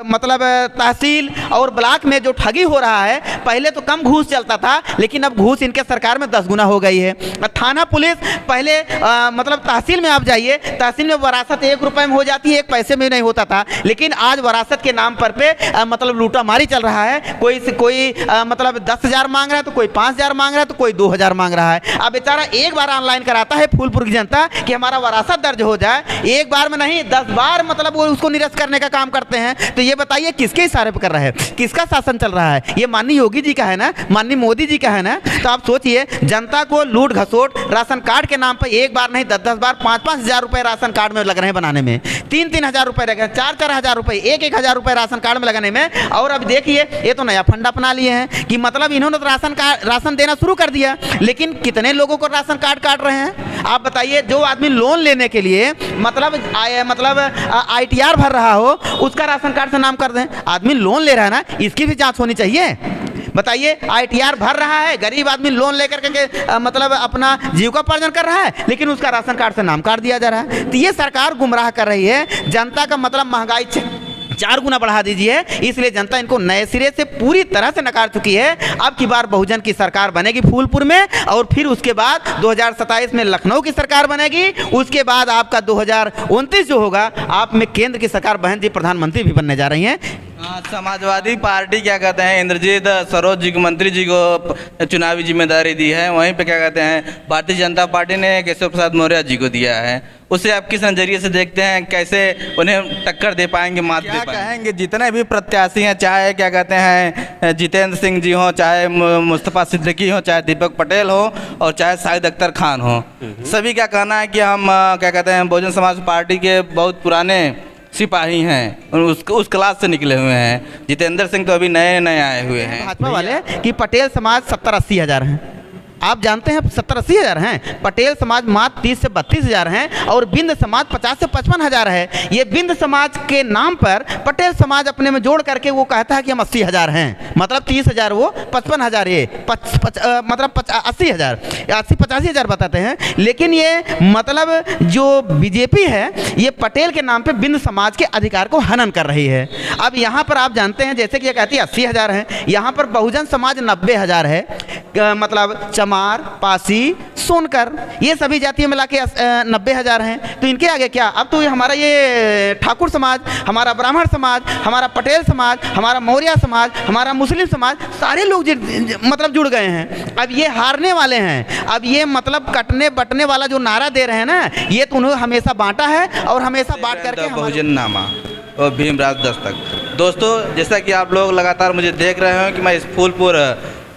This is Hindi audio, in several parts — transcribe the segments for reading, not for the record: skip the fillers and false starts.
मतलब तहसील और ब्लॉक में जो ठगी हो रहा है, पहले तो कम घूस चलता था, लेकिन अब घूस इनके सरकार में 10 गुना हो गई है। थाना पुलिस पहले मतलब तहसील में आप जाइए, तहसील में वरासत 1 रुपये में हो जाती है, 1 पैसे में नहीं होता था, लेकिन आज वरासत के नाम पर मतलब लूटामारी चल रहा है। कोई मतलब 10,000 मांग रहा है, तो कोई 5,000 मांग रहा है, तो कोई 2,000 मांग रहा है। अब बेचारा एक बार ऑनलाइन कराता है फूलपुर की जनता कि हमारा वरासत दर्ज हो जाए, एक बार में नहीं 10 बार मतलब वो उसको निरस्त करने का काम करते हैं। तो ये बताइए किसके इशारे पर कर रहा है, किसका शासन चल रहा है? ये माननीय योगी जी का है ना, माननीय मोदी जी का है ना। तो आप सोचिए, जनता को लूट घसोट राशन कार्ड के नाम पर एक बार नहीं 10-10 बार 5-5 हज़ार रुपए राशन कार्ड में लग रहे हैं बनाने में, 3-3 हज़ार रुपए लगे, 4-4 हज़ार रुपए, 1-1 हज़ार रुपए राशन कार्ड में लगाने में। और अब देखिए ये तो नया फंड अपना लिए हैं कि मतलब इन्होंने तो राशन देना शुरू कर दिया, लेकिन कितने लोगों को राशन कार्ड काट रहे हैं आप बताइए? जो आदमी लोन लेने के लिए मतलब ITR भर रहा हो, उसका राशन कार्ड से नाम कर दें। आदमी लोन ले रहा है ना, इसकी भी जांच होनी चाहिए। बताइए, ITR भर रहा है, गरीब आदमी लोन लेकर के मतलब अपना जीविकोपार्जन कर रहा है, लेकिन उसका राशन कार्ड से नाम काट दिया जा रहा है। तो ये सरकार गुमराह कर रही है जनता का। मतलब महंगाई 4 गुना बढ़ा दीजिए, इसलिए जनता इनको नए सिरे से पूरी तरह से नकार चुकी है। अब की बार बहुजन की सरकार बनेगी फूलपुर में, और फिर उसके बाद 2027 में लखनऊ की सरकार बनेगी। उसके बाद आपका 2029 जो होगा, आप में केंद्र की सरकार बहन जी प्रधानमंत्री भी बनने जा रही हैं। समाजवादी पार्टी क्या कहते हैं, इंद्रजीत सरोज जी को, मंत्री जी को चुनावी जिम्मेदारी दी है। वहीं पे क्या कहते हैं, भारतीय जनता पार्टी ने केशव प्रसाद मौर्य जी को दिया है। उसे आप किस नज़रिए से देखते हैं, कैसे उन्हें टक्कर दे पाएंगे, मात दे पाएंगे? कहेंगे जितने भी प्रत्याशी हैं, चाहे क्या कहते हैं जितेंद्र सिंह जी हों, चाहे मुस्तफ़ा सिद्दीकी हो, चाहे दीपक पटेल हो, और चाहे शाहिद अख्तर खान हो, सभी का कहना है कि हम क्या कहते हैं बहुजन समाज पार्टी के बहुत पुराने सिपाही हैं, उस क्लास से निकले हुए हैं। जितेंद्र सिंह तो अभी नए आए हुए हैं। भाजपा वाले कि पटेल समाज 70-80 हज़ार हैं, आप जानते हैं 70-80 हज़ार हैं। पटेल समाज मात्र 30 से 32 हज़ार हैं, और बिंद समाज 50 से 55 हज़ार है। ये बिंद समाज के नाम पर पटेल समाज अपने में जोड़ करके वो कहता है कि हम 80 हज़ार हैं, मतलब 30 हज़ार वो, 55 हज़ार ये, मतलब 80 हज़ार, 80-85 हज़ार बताते हैं। लेकिन ये मतलब जो बीजेपी है, ये पटेल के नाम पर बिंद समाज के अधिकार को हनन कर रही है। अब यहाँ पर आप जानते हैं, जैसे कि ये कहती है 80 हज़ार हैं, यहाँ पर बहुजन समाज 90 हज़ार है। मतलब चमार, पासी, सोनकर, ये सभी जातियाँ मिला के 90 हज़ार हैं। तो इनके आगे क्या? अब तो हमारा ये ठाकुर समाज, हमारा ब्राह्मण समाज, हमारा पटेल समाज, हमारा मौर्य समाज, हमारा मुस्लिम समाज, सारे लोग मतलब जुड़ गए हैं। अब ये हारने वाले हैं। अब ये मतलब कटने बटने वाला जो नारा दे रहे हैं ना, ये तो उन्होंने हमेशा बांटा है, और हमेशा बांट करके बहुजननामा और भीमराव दस्तक। दोस्तों, जैसा कि आप लोग लगातार मुझे देख रहे हो कि मैं इस फूलपुर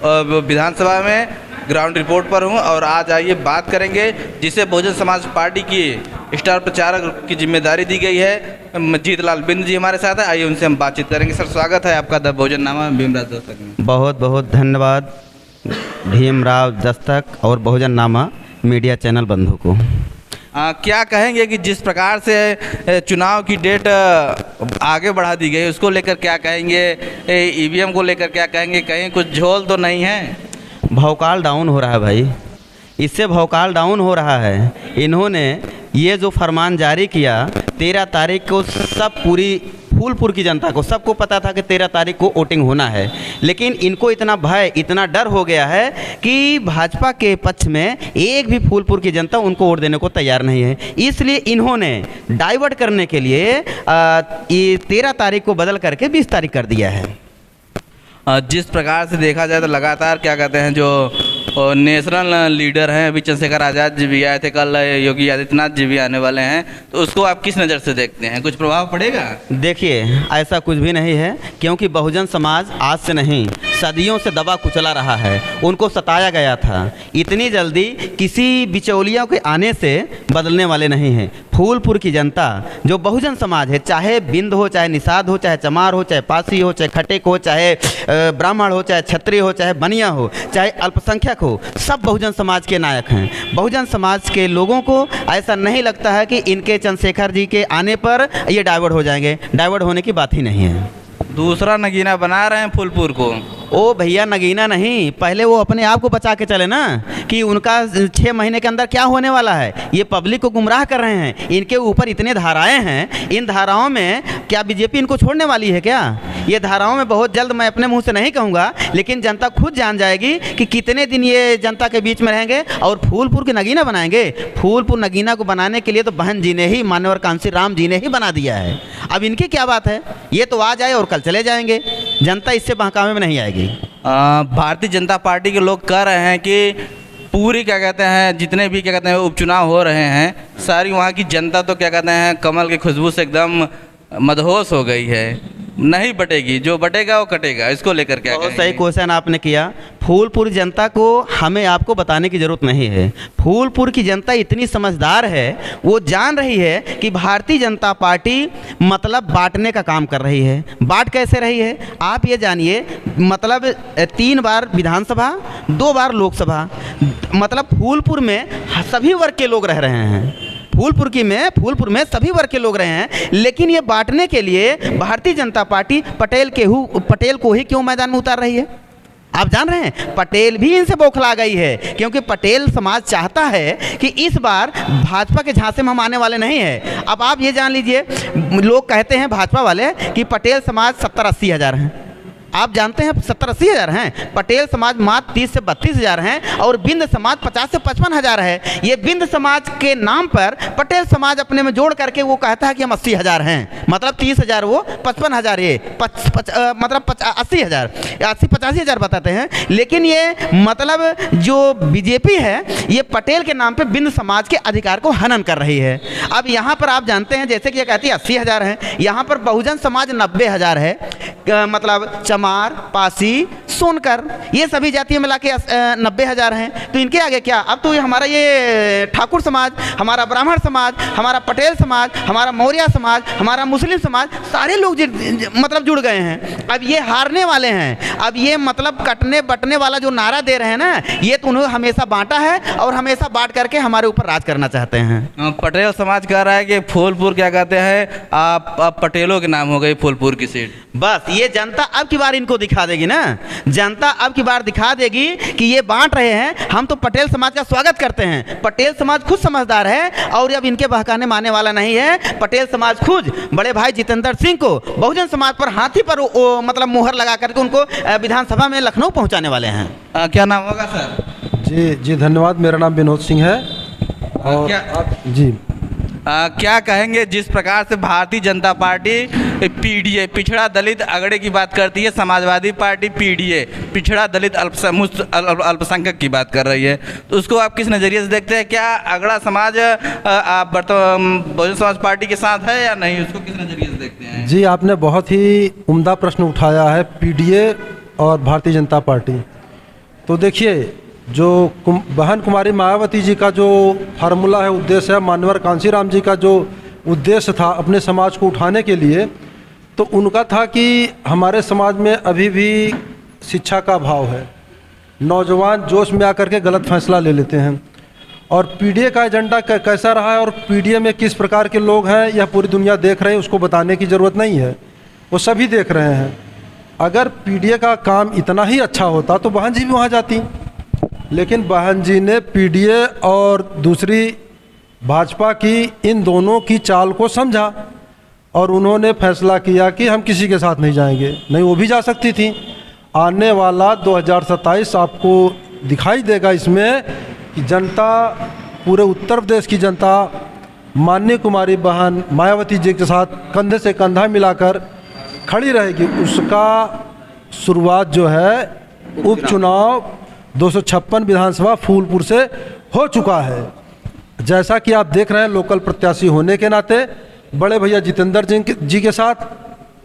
विधानसभा में ग्राउंड रिपोर्ट पर हूं, और आज आइए बात करेंगे जिसे बहुजन समाज पार्टी की स्टार प्रचारक की जिम्मेदारी दी गई है। जीतलाल बिंद जी हमारे साथ है, आइए उनसे हम बातचीत करेंगे। सर, स्वागत है आपका द बहुजननामा भीमराव दस्तक में। बहुत बहुत धन्यवाद भीमराव दस्तक और बहुजननामा मीडिया चैनल बंधु को। क्या कहेंगे कि जिस प्रकार से चुनाव की डेट आगे बढ़ा दी गई, उसको लेकर क्या कहेंगे? EVM को लेकर क्या कहेंगे? कहीं कुछ झोल तो नहीं है? भौकाल डाउन हो रहा है भाई, इससे भौकाल डाउन हो रहा है। इन्होंने ये जो फरमान जारी किया 13 तारीख को, सब पूरी फूलपुर की जनता को सबको पता था कि 13 तारीख को वोटिंग होना है, लेकिन इनको इतना भय, इतना डर हो गया है कि भाजपा के पक्ष में एक भी फूलपुर की जनता उनको वोट देने को तैयार नहीं है। इसलिए इन्होंने डाइवर्ट करने के लिए ये 13 तारीख को बदल करके 20 तारीख कर दिया है। जिस प्रकार से देखा जाए तो लगातार क्या कहते हैं, जो नेशनल लीडर हैं, अभी चंद्रशेखर आज़ाद जी भी आए थे, कल योगी आदित्यनाथ जी भी आने वाले हैं, तो उसको आप किस नज़र से देखते हैं? कुछ प्रभाव पड़ेगा? देखिए, ऐसा कुछ भी नहीं है, क्योंकि बहुजन समाज आज से नहीं, सदियों से दबा कुचला रहा है, उनको सताया गया था। इतनी जल्दी किसी बिचौलियों के आने से बदलने वाले नहीं हैं। फूलपुर की जनता जो बहुजन समाज है, चाहे बिंद हो, चाहे निषाद हो, चाहे चमार हो, चाहे पासी हो, चाहे खटेक हो, चाहे ब्राह्मण हो, चाहे क्षत्रिय हो, चाहे बनिया हो, चाहे अल्पसंख्यक हो, सब बहुजन समाज के नायक हैं। बहुजन समाज के लोगों को ऐसा नहीं लगता है कि इनके चंद्रशेखर जी के आने पर ये डाइवर्ट हो जाएंगे। डाइवर्ट होने की बात ही नहीं है। दूसरा नगीना बना रहे हैं फूलपुर को। ओ भैया नगीना नहीं, पहले वो अपने आप को बचा के चले ना कि उनका 6 महीने के अंदर क्या होने वाला है। ये पब्लिक को गुमराह कर रहे हैं, इनके ऊपर इतने धाराएं हैं, इन धाराओं में क्या बीजेपी इनको छोड़ने वाली है क्या? ये धाराओं में बहुत जल्द, मैं अपने मुंह से नहीं कहूँगा, लेकिन जनता खुद जान जाएगी कि कितने दिन ये जनता के बीच में रहेंगे और फूलपुर की नगीना बनाएंगे। फूलपुर नगीना को बनाने के लिए तो बहन जी ने ही, माननीय कांसी राम जी ने ही बना दिया है। अब इनकी क्या बात है, ये तो आज आए और कल चले जाएंगे, जनता इससे बहकावे में नहीं आएगी। भारतीय जनता पार्टी के लोग कह रहे हैं कि पूरी क्या कहते हैं, जितने भी क्या कहते हैं उपचुनाव हो रहे हैं, सारी वहाँ की जनता तो क्या कहते हैं कमल की खुशबू से एकदम मदहोश हो गई है। नहीं बटेगी, जो बटेगा वो कटेगा। इसको लेकर क्या बहुत कहेंगे? सही क्वेश्चन आपने किया। फूलपुर जनता को हमें आपको बताने की ज़रूरत नहीं है। फूलपुर की जनता इतनी समझदार है, वो जान रही है कि भारतीय जनता पार्टी मतलब बांटने का काम कर रही है। बांट कैसे रही है आप ये जानिए, मतलब 3 बार विधानसभा, 2 बार लोकसभा, मतलब फूलपुर में सभी वर्ग के लोग रह रहे हैं। फूलपुर में सभी वर्ग के लोग रहे हैं, लेकिन ये बांटने के लिए भारतीय जनता पार्टी पटेल को ही क्यों मैदान में उतार रही है? आप जान रहे हैं, पटेल भी इनसे बौखला गई है, क्योंकि पटेल समाज चाहता है कि इस बार भाजपा के झांसे में हम आने वाले नहीं हैं। अब आप ये जान लीजिए, लोग कहते हैं भाजपा वाले कि पटेल समाज 70-80 हज़ार हैं। आप जानते हैं 70-80 हज़ार हैं। पटेल समाज मात्र 30 से 32 हज़ार हैं और बिंद समाज 50 से 55 हज़ार है। ये बिंद समाज के नाम पर पटेल समाज अपने में जोड़ करके वो कहता है कि हम 80 हज़ार हैं, मतलब 30 हज़ार वो, 55 हज़ार ये, मतलब 80 हज़ार, 80-85 हज़ार बताते हैं। लेकिन ये मतलब जो बीजेपी है, ये पटेल के नाम पर बिंद समाज के अधिकार को हनन कर रही है। अब यहाँ पर आप जानते हैं, जैसे कि ये कहती है 80 हज़ार हैं, यहाँ पर बहुजन समाज 90 हज़ार है, मतलब चमार, पासी, सोनकर, ये सभी जातियाँ मिला के 90 हज़ार हैं। तो इनके आगे क्या? अब तो ये हमारा ये ठाकुर समाज, हमारा ब्राह्मण समाज, हमारा पटेल समाज, हमारा मौर्य समाज, हमारा मुस्लिम समाज, सारे लोग मतलब जुड़ गए हैं। अब ये हारने वाले हैं। अब ये मतलब कटने बटने वाला जो नारा दे रहे हैं ना, ये तो उन्होंने हमेशा बांटा है और हमेशा बांट करके हमारे ऊपर राज करना चाहते हैं। पटेल समाज कह रहा है कि फूलपुर क्या कहते हैं, आप पटेलों के नाम हो गई फूलपुर की सीट। बस ये जनता अब की बार इनको दिखा देगी ना, जनता अब की बार दिखा देगी कि ये बांट रहे हैं। हम तो पटेल समाज का स्वागत करते हैं। पटेल समाज खुद समझदार है और अब इनके बहकाने मानने वाला नहीं है। पटेल समाज खुद बड़े भाई जितेंद्र सिंह को बहुजन समाज पर हाथी पर मतलब मुहर लगा करके उनको विधानसभा में लखनऊ पहुंचाने वाले हैं। क्या नाम होगा सर? जी धन्यवाद। मेरा नाम विनोद सिंह है। और जी क्या कहेंगे, जिस प्रकार से भारतीय जनता पार्टी पीडीए, पिछड़ा दलित अगड़े की बात करती है, समाजवादी पार्टी पीडीए, पिछड़ा दलित अल्पसंख्यक की बात कर रही है, तो उसको आप किस नज़रिए से देखते हैं? क्या अगड़ा समाज आप बहुजन समाज पार्टी के साथ है या नहीं, उसको किस नज़रिए से देखते हैं? जी, आपने बहुत ही उम्दा प्रश्न उठाया है, पीडीए और भारतीय जनता पार्टी। तो देखिए, जो बहन कुमारी मायावती जी का जो फार्मूला है, उद्देश्य है, माननीय कांसी राम जी का जो उद्देश्य था अपने समाज को उठाने के लिए, तो उनका था कि हमारे समाज में अभी भी शिक्षा का अभाव है। नौजवान जोश में आकर के गलत फैसला ले लेते हैं। और पीडीए का एजेंडा कैसा रहा है और पीडीए में किस प्रकार के लोग हैं, यह पूरी दुनिया देख रहे हैं, उसको बताने की ज़रूरत नहीं है, वो सभी देख रहे हैं। अगर पीडीए का काम इतना ही अच्छा होता तो बहन जी भी वहाँ जाती, लेकिन बहन जी ने पीडीए और दूसरी भाजपा की इन दोनों की चाल को समझा और उन्होंने फैसला किया कि हम किसी के साथ नहीं जाएंगे। नहीं, वो भी जा सकती थी। आने वाला 2027 आपको दिखाई देगा इसमें कि जनता, पूरे उत्तर प्रदेश की जनता माननीय कुमारी बहन मायावती जी के साथ कंधे से कंधा मिलाकर खड़ी रहेगी। उसका शुरुआत जो है उपचुनाव 256 विधानसभा फूलपुर से हो चुका है। जैसा कि आप देख रहे हैं, लोकल प्रत्याशी होने के नाते बड़े भैया जितेंद्र जी के साथ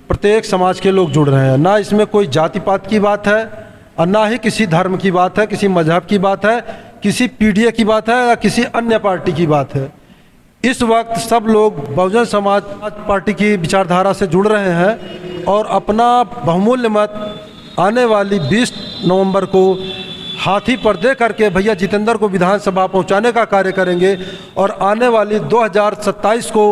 प्रत्येक समाज के लोग जुड़ रहे हैं। ना इसमें कोई जाति पात की बात है और ना ही किसी धर्म की बात है, किसी मजहब की बात है, किसी पीडीए की बात है या किसी अन्य पार्टी की बात है। इस वक्त सब लोग बहुजन समाज पार्टी की विचारधारा से जुड़ रहे हैं और अपना बहुमूल्य मत आने वाली 20 नवंबर को हाथी पर दे करके भैया जितेंद्र को विधानसभा पहुंचाने का कार्य करेंगे और आने वाली 2027 को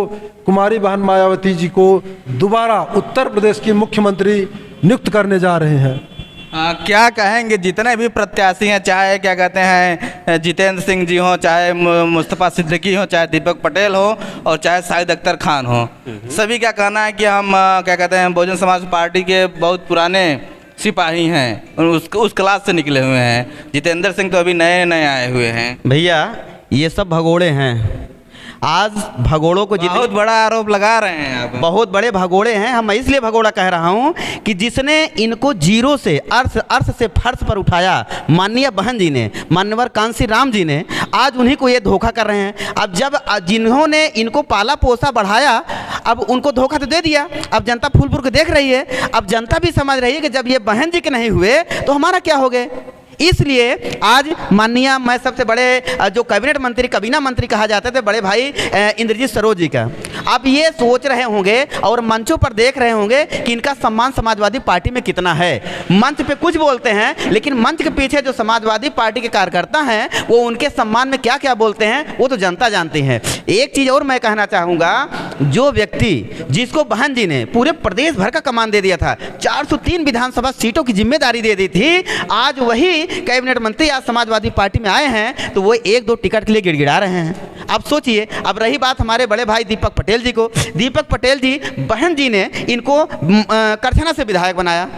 कुमारी बहन मायावती जी को दोबारा उत्तर प्रदेश की मुख्यमंत्री नियुक्त करने जा रहे हैं। क्या कहेंगे जितने भी प्रत्याशी हैं, चाहे क्या कहते हैं जितेंद्र सिंह जी हों, चाहे मुस्तफ़ा सिद्दीकी हो, चाहे दीपक पटेल हो और चाहे शाहिद अख्तर खान हो, सभी का कहना है कि हम क्या कहते हैं बहुजन समाज पार्टी के बहुत पुराने सिपाही हैं, उस क्लास से निकले हुए हैं। जितेंद्र सिंह तो अभी नए नए आए हुए हैं। भैया ये सब भगोड़े हैं। आज भगोड़ों को बहुत बड़ा आरोप लगा रहे हैं आप। बहुत बड़े भगोड़े हैं। हम इसलिए भगोड़ा कह रहा हूं कि जिसने इनको जीरो से अर्थ से फर्श पर उठाया, माननीय बहन जी ने, मान्यवर कांसी राम जी ने, आज उन्हीं को ये धोखा कर रहे हैं। अब जब जिन्होंने इनको पाला पोसा बढ़ाया, अब उनको धोखा तो दे दिया। अब जनता फूलपुर को देख रही है। अब जनता भी समझ रही है कि जब ये बहन जी के नहीं हुए तो हमारा क्या हो गए। इसलिए आज माननीय, मैं सबसे बड़े जो कैबिनेट मंत्री, कबीना मंत्री कहा जाता थे, बड़े भाई इंद्रजीत सरोज जी का, आप ये सोच रहे होंगे और मंचों पर देख रहे होंगे कि इनका सम्मान समाजवादी पार्टी में कितना है। मंच पे कुछ बोलते हैं, लेकिन मंच के पीछे जो समाजवादी पार्टी के कार्यकर्ता हैं वो उनके सम्मान में क्या क्या बोलते हैं वो तो जनता जानती है। एक चीज़ और मैं कहना चाहूँगा, जो व्यक्ति जिसको बहन जी ने पूरे प्रदेश भर का कमान दे दिया था, 403 विधानसभा सीटों की जिम्मेदारी दे दी थी, आज वही कैबिनेट मंत्री आज समाजवादी पार्टी में आए हैं तो वो 1-2 टिकट के लिए गिड़गिड़ा रहे हैं। अब सोचिए। अब रही बात हमारे बड़े भाई दीपक पटेल जी को, दीपक पटेल जी, बहन जी ने इनको करछना से विधायक बनाया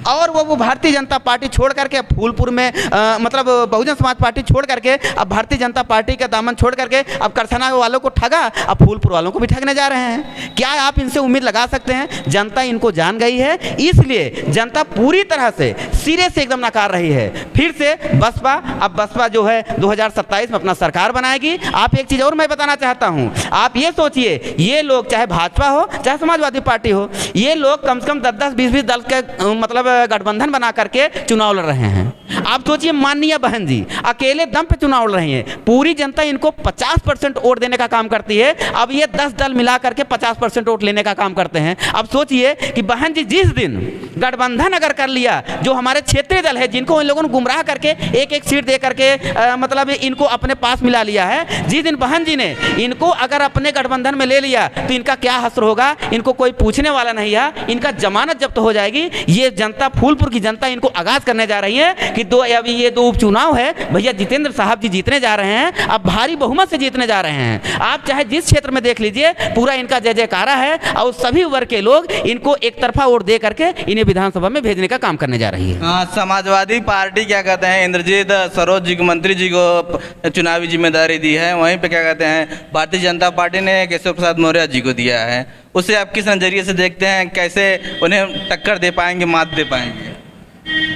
और वो भारतीय जनता पार्टी छोड़ करके फूलपुर में मतलब बहुजन समाज पार्टी छोड़ करके अब भारतीय जनता पार्टी का दामन छोड़ करके अब करछना वालों को ठगा, अब फूलपुर वालों को भी ठगने जा रहे हैं। क्या आप इनसे उम्मीद लगा सकते हैं? जनता इनको जान गई है, इसलिए जनता पूरी तरह से सिरे से एकदम नकार रही है। फिर से बसपा, अब बसपा जो है 2027 में अपना सरकार बनाएगी। आप एक चीज़ और मैं बताना चाहता हूँ, आप ये सोचिए, ये लोग चाहे भाजपा हो चाहे समाजवादी पार्टी हो, ये लोग कम से कम 10-10, 20-20 दल के मतलब गठबंधन बना करके चुनाव लड़ रहे हैं। आप सोचिए, माननीय बहन जी अकेले दम पे चुनाव लड़ रही हैं। पूरी जनता इनको 50% वोट देने का काम करती है, अब ये 10 दल मिला करके 50% वोट लेने का काम करते हैं। अब सोचिए कि बहन जी जिस दिन गठबंधन अगर कर लिया, जो हमारे क्षेत्रीय दल है जिनको इन लोगों ने गुमराह करके एक सीट दे करके मतलब इनको अपने पास मिला लिया है, जिस दिन बहन जी ने इनको अगर अपने गठबंधन में ले लिया तो इनका क्या हश्र होगा, इनको कोई पूछने वाला नहीं है, इनका जमानत जब्त हो जाएगी। ये जनता, फूलपुर की जनता इनको आगाज करने जा रही है कि अभी ये 2 उपचुनाव है, भैया जितेंद्र साहब जी जीतने जा रहे हैं, अब भारी बहुमत से जीतने जा रहे हैं। आप चाहे जिस क्षेत्र में देख लीजिए, पूरा इनका जय जयकारा है और सभी वर्ग के लोग इनको एक तरफा वोट दे करके इन्हें विधानसभा में भेजने का काम करने जा रही है। समाजवादी पार्टी क्या कहते हैं इंद्रजीत सरोज जी, मंत्री जी को चुनावी जिम्मेदारी दी है, वहीं पे क्या कहते हैं भारतीय जनता पार्टी ने केशव प्रसाद मौर्य जी को दिया है। उसे आप किस नज़रिए से देखते हैं, कैसे उन्हें टक्कर दे पाएंगे, मात दे पाएंगे?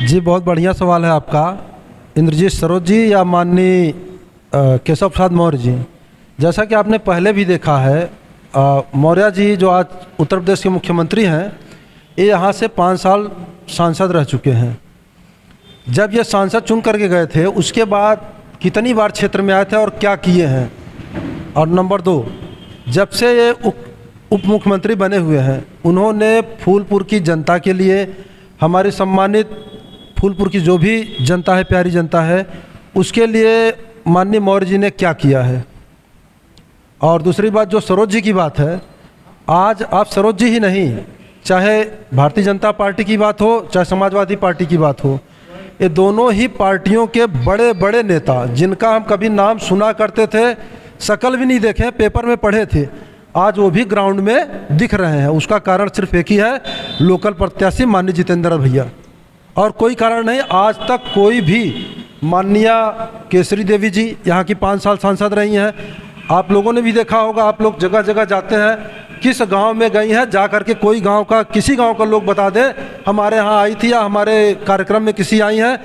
जी बहुत बढ़िया सवाल है आपका। इंद्रजीत सरोज जी या माननीय केशव प्रसाद मौर्य जी, जैसा कि आपने पहले भी देखा है, मौर्य जी जो आज उत्तर प्रदेश के मुख्यमंत्री हैं, ये यहाँ से 5 साल सांसद रह चुके हैं। जब ये सांसद चुन करके गए थे, उसके बाद कितनी बार क्षेत्र में आए थे और क्या किए हैं। और नंबर 2, जब से ये उप मुख्यमंत्री बने हुए हैं, उन्होंने फूलपुर की जनता के लिए, हमारी सम्मानित फूलपुर की जो भी जनता है, प्यारी जनता है, उसके लिए माननीय मौर्य जी ने क्या किया है। और दूसरी बात जो सरोज जी की बात है, आज आप सरोज जी ही नहीं, चाहे भारतीय जनता पार्टी की बात हो चाहे समाजवादी पार्टी की बात हो, ये दोनों ही पार्टियों के बड़े बड़े नेता, जिनका हम कभी नाम सुना करते थे, शकल भी नहीं देखे, पेपर में पढ़े थे, आज वो भी ग्राउंड में दिख रहे हैं। उसका कारण सिर्फ एक ही है, लोकल प्रत्याशी माननीय जितेंद्र भैया, और कोई कारण नहीं। आज तक कोई भी, माननीय केसरी देवी जी यहाँ की 5 साल सांसद रही हैं, आप लोगों ने भी देखा होगा, आप लोग जगह जगह जाते हैं, किस गांव में गई हैं, जा करके कोई गांव का, किसी गांव का लोग बता दे हमारे यहाँ आई थी या हमारे कार्यक्रम में किसी आई हैं,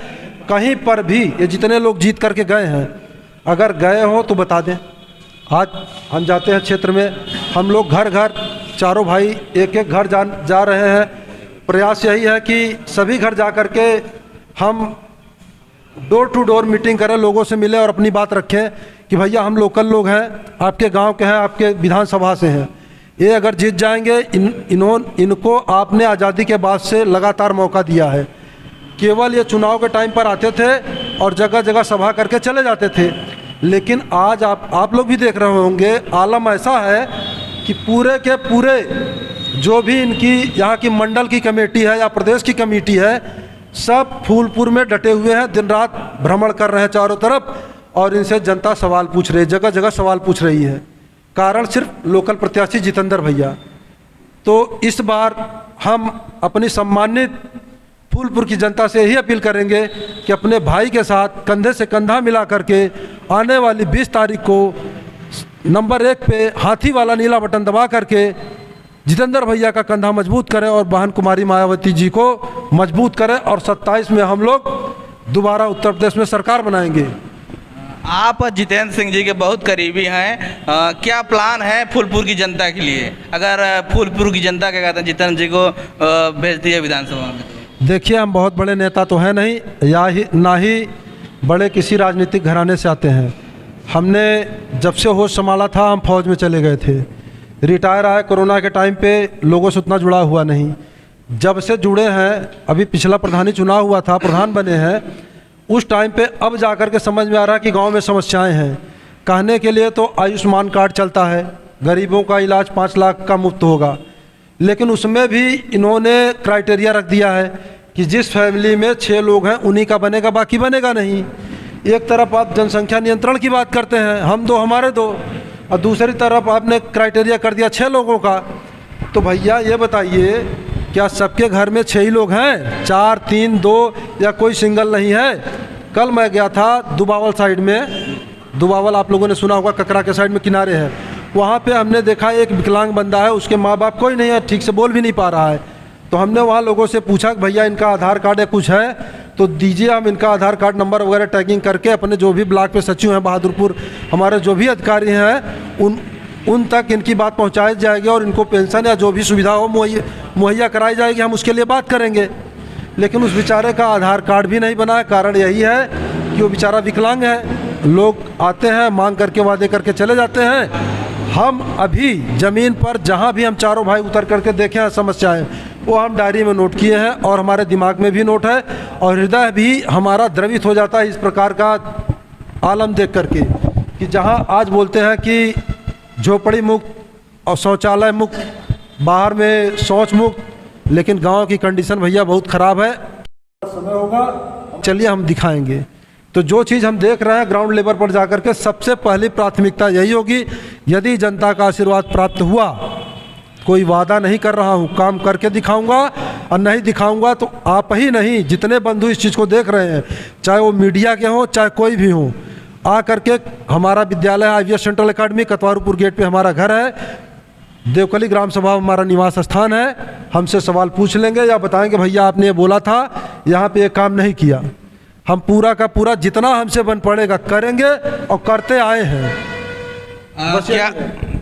कहीं पर भी ये जितने लोग जीत करके गए हैं, अगर गए हो तो बता दें। आज हम जाते हैं क्षेत्र में, हम लोग घर घर, चारों भाई एक एक घर जा रहे हैं। प्रयास यही है कि सभी घर जा कर के हम डोर टू डोर मीटिंग करें, लोगों से मिलें और अपनी बात रखें कि भैया हम लोकल लोग हैं, आपके गांव के हैं, आपके विधानसभा से हैं, ये अगर जीत जाएंगे, इनको आपने आज़ादी के बाद से लगातार मौका दिया है। केवल ये चुनाव के टाइम पर आते थे और जगह जगह सभा करके चले जाते थे, लेकिन आज आप लोग भी देख रहे होंगे, आलम ऐसा है कि पूरे के पूरे जो भी इनकी यहाँ की मंडल की कमेटी है या प्रदेश की कमेटी है, सब फूलपुर में डटे हुए हैं, दिन रात भ्रमण कर रहे हैं चारों तरफ, और इनसे जनता सवाल पूछ रही है, जगह जगह सवाल पूछ रही है। कारण सिर्फ लोकल प्रत्याशी जितेंद्र भैया। तो इस बार हम अपनी सम्मानित फूलपुर की जनता से यही अपील करेंगे कि अपने भाई के साथ कंधे से कंधा मिला करके आने वाली 20 तारीख को नंबर 1 पे हाथी वाला नीला बटन दबा करके जितेंद्र भैया का कंधा मजबूत करें और बहन कुमारी मायावती जी को मजबूत करें, और 27 में हम लोग दोबारा उत्तर प्रदेश में सरकार बनाएंगे। आप जितेंद्र सिंह जी के बहुत करीबी हैं, क्या प्लान है फूलपुर की जनता के लिए? अगर फूलपुर की जनता क्या कहते हैं जितेंद्र जी को भेज दिए विधानसभा में? देखिए, हम बहुत बड़े नेता तो हैं नहीं, ना ही बड़े किसी राजनीतिक घराने से आते हैं। हमने जब से होश संभाला था हम फौज में चले गए थे, रिटायर आए कोरोना के टाइम पे, लोगों से उतना जुड़ा हुआ नहीं। जब से जुड़े हैं, अभी पिछला प्रधानी चुनाव हुआ था, प्रधान बने हैं, उस टाइम पे अब जा कर के समझ में आ रहा है कि गांव में समस्याएं हैं। कहने के लिए तो आयुष्मान कार्ड चलता है, गरीबों का इलाज 5 लाख का मुफ्त होगा, लेकिन उसमें भी इन्होंने क्राइटेरिया रख दिया है कि जिस फैमिली में 6 लोग हैं उन्हीं का बनेगा, बाकी बनेगा नहीं। एक तरफ आप जनसंख्या नियंत्रण की बात करते हैं, हम 2 हमारे 2, और दूसरी तरफ आपने क्राइटेरिया कर दिया 6 लोगों का। तो भैया ये बताइए, क्या सबके घर में 6 ही लोग हैं? 4, 3, 2 या कोई सिंगल नहीं है? कल मैं गया था दुबावल साइड में, दुबावल आप लोगों ने सुना होगा, ककरा के साइड में किनारे है, वहाँ पे हमने देखा एक विकलांग बंदा है, उसके माँ बाप कोई नहीं है, ठीक से बोल भी नहीं पा रहा है। तो हमने वहाँ लोगों से पूछा कि भैया इनका आधार कार्ड या कुछ है तो दीजिए, हम इनका आधार कार्ड नंबर वगैरह टैगिंग करके अपने जो भी ब्लॉक पे सचिव हैं बहादुरपुर, हमारे जो भी अधिकारी हैं उन तक इनकी बात पहुंचाई जाएगी और इनको पेंशन या जो भी सुविधा हो मुहैया कराई जाएगी, हम उसके लिए बात करेंगे। लेकिन उस बेचारे का आधार कार्ड भी नहीं बना है। कारण यही है कि वो बेचारा विकलांग है। लोग आते हैं, मांग करके वादे करके चले जाते हैं। हम अभी ज़मीन पर जहाँ भी हम चारों भाई उतर करके देखे हैं समस्याएँ, वो हम डायरी में नोट किए हैं और हमारे दिमाग में भी नोट है, और हृदय भी हमारा द्रवित हो जाता है इस प्रकार का आलम देख करके कि जहाँ आज बोलते हैं कि झोपड़ी मुक्त और शौचालय मुक्त, बाहर में शौच मुक्त, लेकिन गांव की कंडीशन भैया बहुत ख़राब है। समय होगा, चलिए हम दिखाएंगे। तो जो चीज़ हम देख रहे हैं ग्राउंड लेवल पर जाकर के, सबसे पहली प्राथमिकता यही होगी, यदि जनता का आशीर्वाद प्राप्त हुआ, कोई वादा नहीं कर रहा हूँ, काम करके दिखाऊंगा, और नहीं दिखाऊंगा तो आप ही नहीं जितने बंधु इस चीज़ को देख रहे हैं, चाहे वो मीडिया के हों चाहे कोई भी हो, आ करके हमारा विद्यालय IVS सेंट्रल एकेडमी कतवारूपुर गेट पे हमारा घर है, देवकली ग्राम सभा हमारा निवास स्थान है, हमसे सवाल पूछ लेंगे या बताएंगे भैया आपने ये बोला था, यहाँ पे ये काम नहीं किया। हम पूरा का पूरा जितना हमसे बन पड़ेगा करेंगे और करते आए हैं।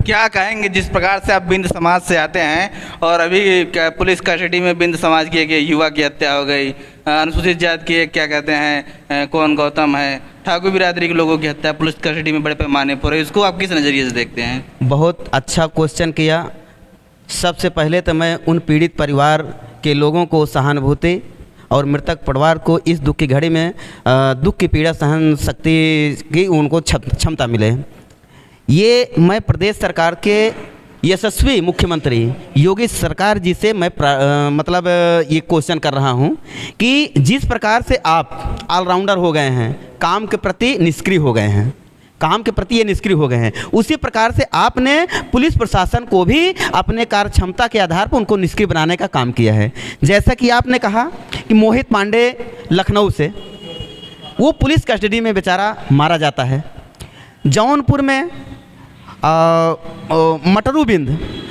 क्या कहेंगे जिस प्रकार से आप बिंद समाज से आते हैं और अभी पुलिस कस्टडी में बिंद समाज की एक युवा की हत्या हो गई, अनुसूचित जाति की एक क्या कहते हैं कौन गौतम है, ठाकुर बिरादरी के लोगों की हत्या पुलिस कस्टडी में बड़े पैमाने पर है, इसको आप किस नज़रिए से देखते हैं? बहुत अच्छा क्वेश्चन किया। सबसे पहले तो मैं उन पीड़ित परिवार के लोगों को सहानुभूति और मृतक परिवार को इस दुख की घड़ी में दुख की पीड़ा सहन शक्ति की उनको क्षमता मिले। ये मैं प्रदेश सरकार के यशस्वी मुख्यमंत्री योगी सरकार जी से मैं मतलब ये क्वेश्चन कर रहा हूँ कि जिस प्रकार से आप ऑलराउंडर हो गए हैं, काम के प्रति निष्क्रिय हो गए हैं, काम के प्रति ये निष्क्रिय हो गए हैं, उसी प्रकार से आपने पुलिस प्रशासन को भी अपने कार्य क्षमता के आधार पर उनको निष्क्रिय बनाने का काम किया है। जैसा कि आपने कहा कि मोहित पांडे लखनऊ से, वो पुलिस कस्टडी में बेचारा मारा जाता है। जौनपुर में मटरू बिंद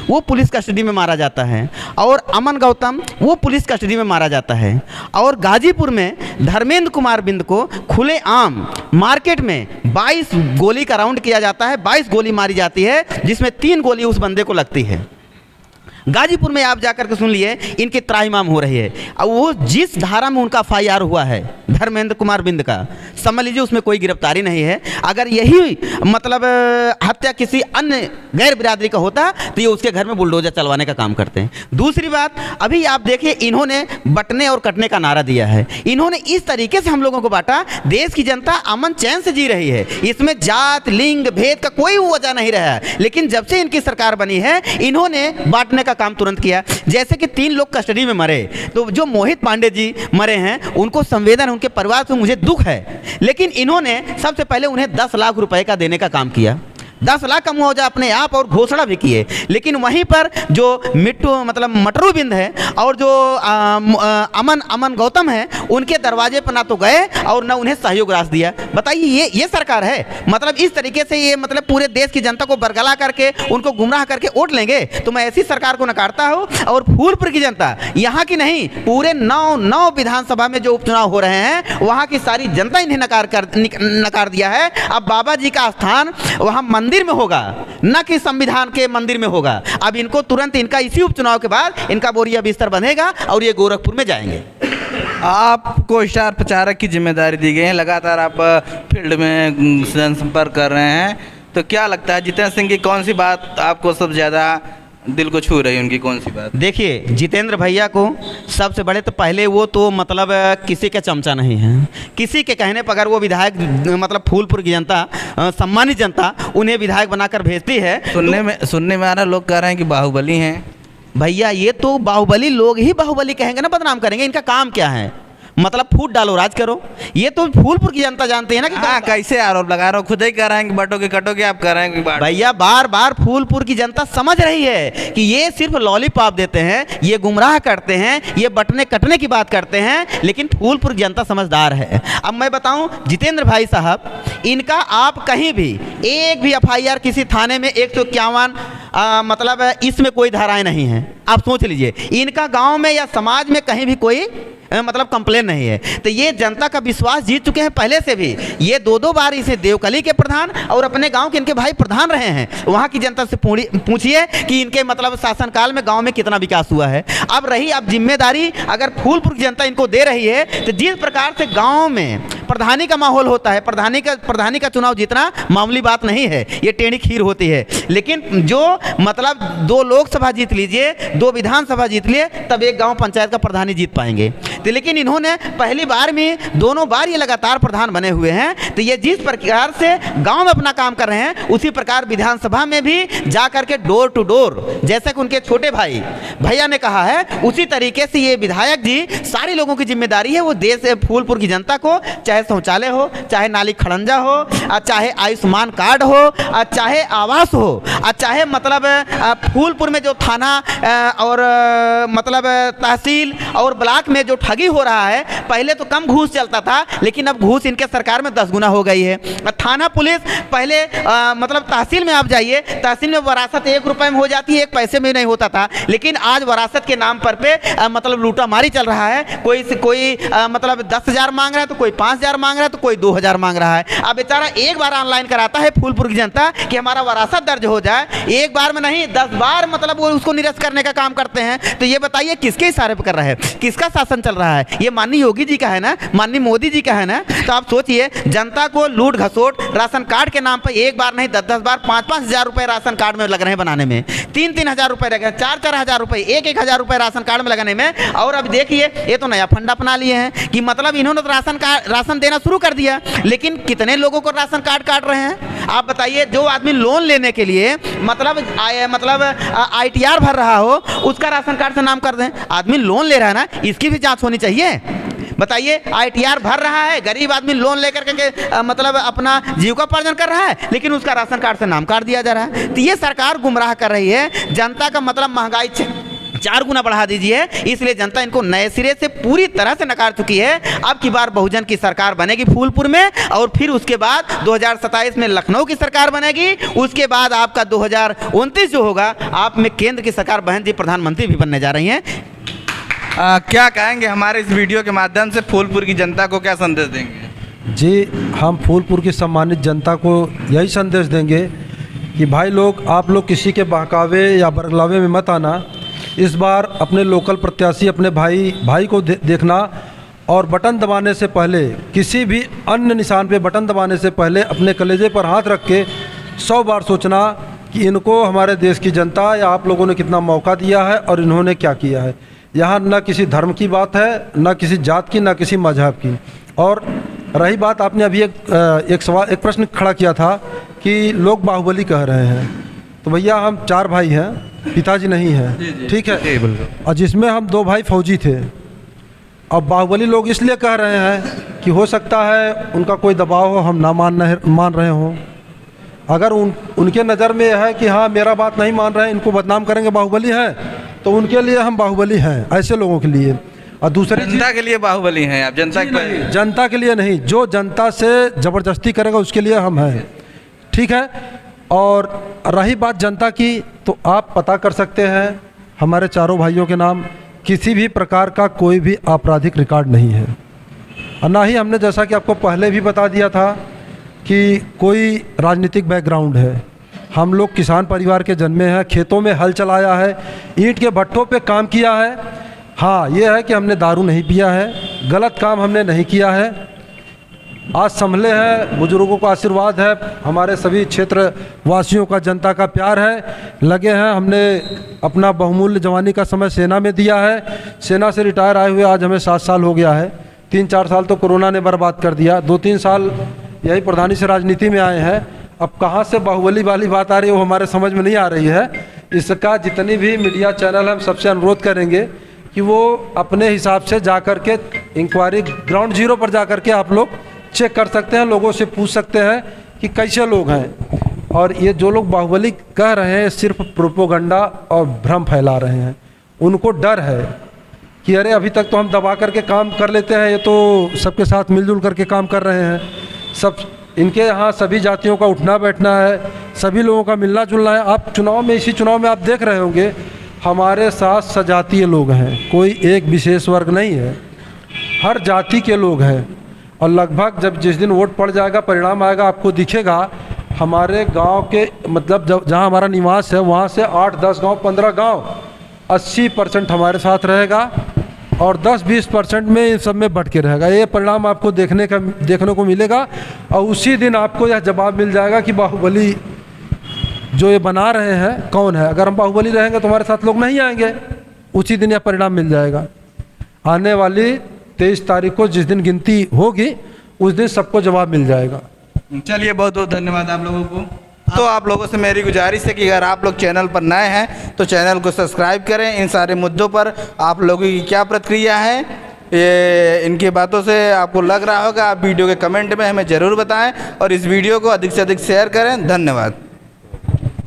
वो पुलिस कस्टडी में मारा जाता है, और अमन गौतम वो पुलिस कस्टडी में मारा जाता है, और गाजीपुर में धर्मेंद्र कुमार बिंद को खुलेआम मार्केट में 22 गोली का राउंड किया जाता है, 22 गोली मारी जाती है, जिसमें 3 गोली उस बंदे को लगती है। गाजीपुर में आप जाकर के सुन लिए, इनकी त्राहिमाम हो रही है। अब वो जिस धारा में उनका FIR हुआ है धर्मेंद्र कुमार बिंद का, समझ लीजिए उसमें कोई गिरफ्तारी नहीं है। अगर यही मतलब हत्या किसी अन्य गैर बिरादरी का होता तो ये उसके घर में बुलडोजर चलवाने का काम करते हैं। दूसरी बात, अभी आप देखिए इन्होंने बंटने और कटने का नारा दिया है। इन्होंने इस तरीके से हम लोगों को बांटा, देश की जनता अमन चैन से जी रही है, इसमें जात लिंग भेद का कोई वजह नहीं रहा है। लेकिन जब से इनकी सरकार बनी है, इन्होंने बांटने का काम तुरंत किया। जैसे कि 3 लोग कस्टडी में मरे, तो जो मोहित पांडे जी मरे हैं उनको संवेदन, उनके परिवार से मुझे दुख है, लेकिन इन्होंने सबसे पहले उन्हें 10 लाख रुपए का देने का काम किया। 10 लाख का मुआवजा अपने आप और घोषणा भी किए। लेकिन वहीं पर जो मिट्टू मतलब मटरू बिंद है और जो अमन गौतम है, उनके दरवाजे पर ना तो गए और ना उन्हें सहयोग राशि दिया। बताइए ये सरकार है? मतलब इस तरीके से ये मतलब पूरे देश की जनता को बरगला करके उनको गुमराह करके वोट लेंगे? तो मैं ऐसी सरकार को नकारता हूँ। और फूलपुर की जनता, यहाँ की नहीं, पूरे 9 विधानसभा में जो उपचुनाव हो रहे हैं वहाँ की सारी जनता इन्हें नकार दिया है। अब बाबा जी का स्थान वहाँ मंदिर में होगा, न कि संविधान के मंदिर में होगा। अब इनको तुरंत, इनका इसी उपचुनाव के बाद इनका बोरिया बिस्तर बंधेगा और ये गोरखपुर में जाएंगे। आपको स्टार प्रचारक की जिम्मेदारी दी गई है, लगातार आप फील्ड में जनसंपर्क कर रहे हैं, तो क्या लगता है जितेंद्र सिंह की कौन सी बात आपको सबसे ज़्यादा दिल को छू रही है? उनकी कौन सी बात? देखिए, जितेंद्र भैया को सबसे बड़े तो पहले वो तो मतलब किसी के चमचा नहीं है। किसी के कहने पर अगर वो विधायक मतलब फूलपुर की जनता, सम्मानित जनता उन्हें विधायक बनाकर भेजती है। सुनने में आ रहा, लोग कह रहे हैं कि बाहुबली हैं। भैया ये तो बाहुबली लोग ही बाहुबली कहेंगे ना, बदनाम करेंगे। इनका काम क्या है? मतलब फूट डालो राज करो। ये तो फूलपुर की जनता जानती है ना कि कैसे आरोप लगा रहे हो? खुद ही कह रहे हैं कि बटोगे कटोगे, आप कह रहे हैं कि भैया बार बार फूलपुर की जनता समझ रही है कि ये सिर्फ लॉलीपॉप देते हैं, ये गुमराह करते हैं, ये बटने कटने की बात करते हैं, लेकिन फूलपुर की जनता समझदार है। अब मैं बताऊं जितेंद्र भाई साहब, इनका आप कहीं भी एक भी FIR किसी थाने में 151 मतलब इसमें कोई धाराएं नहीं हैं। आप सोच लीजिए, इनका गांव में या समाज में कहीं भी कोई मतलब कंप्लेन नहीं है। तो ये जनता का विश्वास जीत चुके हैं पहले से भी। ये 2 बार इसे देवकली के प्रधान और अपने गांव के इनके भाई प्रधान रहे हैं। वहाँ की जनता से पूछिए कि इनके मतलब शासनकाल में गांव में कितना विकास हुआ है। अब रही अब जिम्मेदारी अगर फूलपुर की जनता इनको दे रही है, तो जिस प्रकार से गाँव में प्रधानी का माहौल होता है, प्रधानी का चुनाव जीतना मामूली बात नहीं है, ये टेढ़ी खीर होती है। लेकिन जो मतलब 2 लोकसभा जीत लीजिए, 2 विधानसभा जीत लिए, तब एक गांव पंचायत का प्रधानी जीत पाएंगे। तो लेकिन इन्होंने पहली बार में, दोनों बार ये लगातार प्रधान बने हुए हैं। तो ये जिस प्रकार से गांव में अपना काम कर रहे हैं, उसी प्रकार विधानसभा में भी जा करके डोर टू डोर, जैसा कि उनके छोटे भाई भैया ने कहा है, उसी तरीके से ये विधायक जी सारे लोगों की जिम्मेदारी है। वो देश फूलपुर की जनता को, चाहे शौचालय हो, चाहे नाली खड़ंजा हो, चाहे आयुष्मान कार्ड हो, चाहे आवास हो, चाहे मतलब फूलपुर में जो थाना और मतलब तहसील और ब्लॉक में जो ठगी हो रहा है, पहले तो कम घूस चलता था, लेकिन अब घूस इनके सरकार में 10 गुना हो गई है। थाना पुलिस पहले मतलब तहसील में आप जाइए, तहसील में वरासत 1 रुपए में हो जाती है, 1 पैसे में नहीं होता था। लेकिन आज वरासत के नाम पर पे मतलब लूटामारी चल रहा है। कोई मतलब 10,000 मांग रहा है, तो कोई 5,000 मांग रहा है, तो कोई 2,000 मांग रहा है। अब बेचारा एक बार ऑनलाइन कराता है फूलपुर की जनता कि हमारा वरासत दर्ज हो जाए, एक बार में नहीं 10 बार मतलब वो उसको निरस्त करने का काम करते हैं। तो ये बताइए किसके इशारे पर कर रहा है, किसका शासन चल रहा है? ये माननीय योगी जी का है ना, माननीय मोदी जी का है ना। तो आप सोचिए, जनता को लूट घसोट राशन कार्ड के नाम पर एक बार नहीं 10-10 बार 5-5 हज़ार रुपए राशन कार्ड में लग रहे हैं बनाने में, 3-3 हज़ार रुपए लगे, 4-4 हज़ार रुपए, 1-1 हज़ार रुपए राशन कार्ड में लगाने में। और अब देखिए, ये तो नया फंडा अपना लिए हैं कि मतलब इन्होंने तो राशन देना शुरू कर दिया, लेकिन कितने लोगों को राशन कार्ड काट रहे हैं? आप बताइए। जो आदमी लोन लेने के लिए मतलब ITR भर रहा हो, उसका राशन कार्ड से नाम कर दें। आदमी लोन ले रहा है ना, इसकी भी जांच होनी चाहिए। बताइए, ITR भर रहा है, गरीब आदमी लोन लेकर के मतलब अपना जीविकोपार्जन कर रहा है, लेकिन उसका राशन कार्ड से नाम काट दिया जा रहा है। तो ये सरकार गुमराह कर रही है जनता का। मतलब महंगाई 4 गुना बढ़ा दीजिए, इसलिए जनता इनको नए सिरे से पूरी तरह से नकार चुकी है। अब की बार बहुजन की सरकार बनेगी फूलपुर में, और फिर उसके बाद 2027 में लखनऊ की सरकार बनेगी। उसके बाद आपका 2029 जो होगा, आप में केंद्र की सरकार, बहन जी प्रधानमंत्री भी बनने जा रही हैं। क्या कहेंगे हमारे इस वीडियो के माध्यम से फूलपुर की जनता को, क्या संदेश देंगे? जी, हम फूलपुर की सम्मानित जनता को यही संदेश देंगे कि भाई लोग, आप लोग किसी के बहकावे या बरगलावे में मत आना। इस बार अपने लोकल प्रत्याशी अपने भाई को देखना और बटन दबाने से पहले, किसी भी अन्य निशान पे बटन दबाने से पहले अपने कलेजे पर हाथ रख के 100 बार सोचना कि इनको हमारे देश की जनता या आप लोगों ने कितना मौका दिया है और इन्होंने क्या किया है। यहाँ न किसी धर्म की बात है, न किसी जात की, न किसी मजहब की। और रही बात, आपने अभी एक प्रश्न खड़ा किया था कि लोग बाहुबली कह रहे हैं, तो भैया हम 4 भाई हैं, पिताजी नहीं हैं, ठीक है, और जिसमें हम 2 भाई फौजी थे। अब बाहुबली लोग इसलिए कह रहे हैं कि हो सकता है उनका कोई दबाव हो, हम ना मान रहे हों। अगर उनके नज़र में यह है कि हाँ मेरा बात नहीं मान रहे हैं, इनको बदनाम करेंगे बाहुबली हैं, तो उनके लिए हम बाहुबली हैं, ऐसे लोगों के लिए। और दूसरी जनता के लिए बाहुबली हैं आप, जनता के लिए नहीं, जो जनता से ज़बरदस्ती करेगा उसके लिए हम हैं, ठीक है। और रही बात जनता की, तो आप पता कर सकते हैं हमारे चारों भाइयों के नाम किसी भी प्रकार का कोई भी आपराधिक रिकॉर्ड नहीं है, और ना ही हमने, जैसा कि आपको पहले भी बता दिया था, कि कोई राजनीतिक बैकग्राउंड है। हम लोग किसान परिवार के जन्मे हैं, खेतों में हल चलाया है, ईंट के भट्ठों पे काम किया है। हाँ, ये है कि हमने दारू नहीं पिया है, गलत काम हमने नहीं किया है, आज संभले हैं, बुजुर्गों का आशीर्वाद है, हमारे सभी क्षेत्र वासियों का, जनता का प्यार है, लगे हैं। हमने अपना बहुमूल्य जवानी का समय सेना में दिया है, सेना से रिटायर आए हुए आज हमें 7 साल हो गया है। 3-4 साल तो कोरोना ने बर्बाद कर दिया, 2-3 साल यही प्रधानी से राजनीति में आए हैं। अब कहाँ से बाहुबली वाली बात आ रही है वो हमारे समझ में नहीं आ रही है। इसका जितनी भी मीडिया चैनल हम सबसे अनुरोध करेंगे कि वो अपने हिसाब से जा कर के इंक्वायरी ग्राउंड जीरो पर जा कर के आप लोग चेक कर सकते हैं, लोगों से पूछ सकते हैं कि कैसे लोग हैं। और ये जो लोग बाहुबली कह रहे हैं सिर्फ प्रोपोगंडा और भ्रम फैला रहे हैं। उनको डर है कि अरे अभी तक तो हम दबा करके काम कर लेते हैं, ये तो सबके साथ मिलजुल करके काम कर रहे हैं, सब इनके यहाँ सभी जातियों का उठना बैठना है, सभी लोगों का मिलना जुलना है। आप चुनाव में, इसी चुनाव में आप देख रहे होंगे हमारे साथ सजातीय लोग हैं, कोई एक विशेष वर्ग नहीं है, हर जाति के लोग हैं। और लगभग जब जिस दिन वोट पड़ जाएगा, परिणाम आएगा, आपको दिखेगा हमारे गांव के, मतलब जहां हमारा निवास है वहां से 8-10 गांव, 15 गांव 80% हमारे साथ रहेगा और 10-20% में इन सब में बढ़ के रहेगा। ये परिणाम आपको देखने को मिलेगा। और उसी दिन आपको यह जवाब मिल जाएगा कि बाहुबली जो ये बना रहे हैं कौन है। अगर हम बाहुबली रहेंगे तो हमारे साथ लोग नहीं आएंगे, उसी दिन यह परिणाम मिल जाएगा। आने वाली 23 तारीख को जिस दिन गिनती होगी उस दिन सबको जवाब मिल जाएगा। चलिए, बहुत बहुत धन्यवाद आप लोगों को। तो आप लोगों से मेरी गुजारिश है कि अगर आप लोग चैनल पर नए हैं तो चैनल को सब्सक्राइब करें। इन सारे मुद्दों पर आप लोगों की क्या प्रतिक्रिया है, ये इनकी बातों से आपको लग रहा होगा, आप वीडियो के कमेंट में हमें ज़रूर बताएं और इस वीडियो को अधिक से अधिक शेयर करें। धन्यवाद।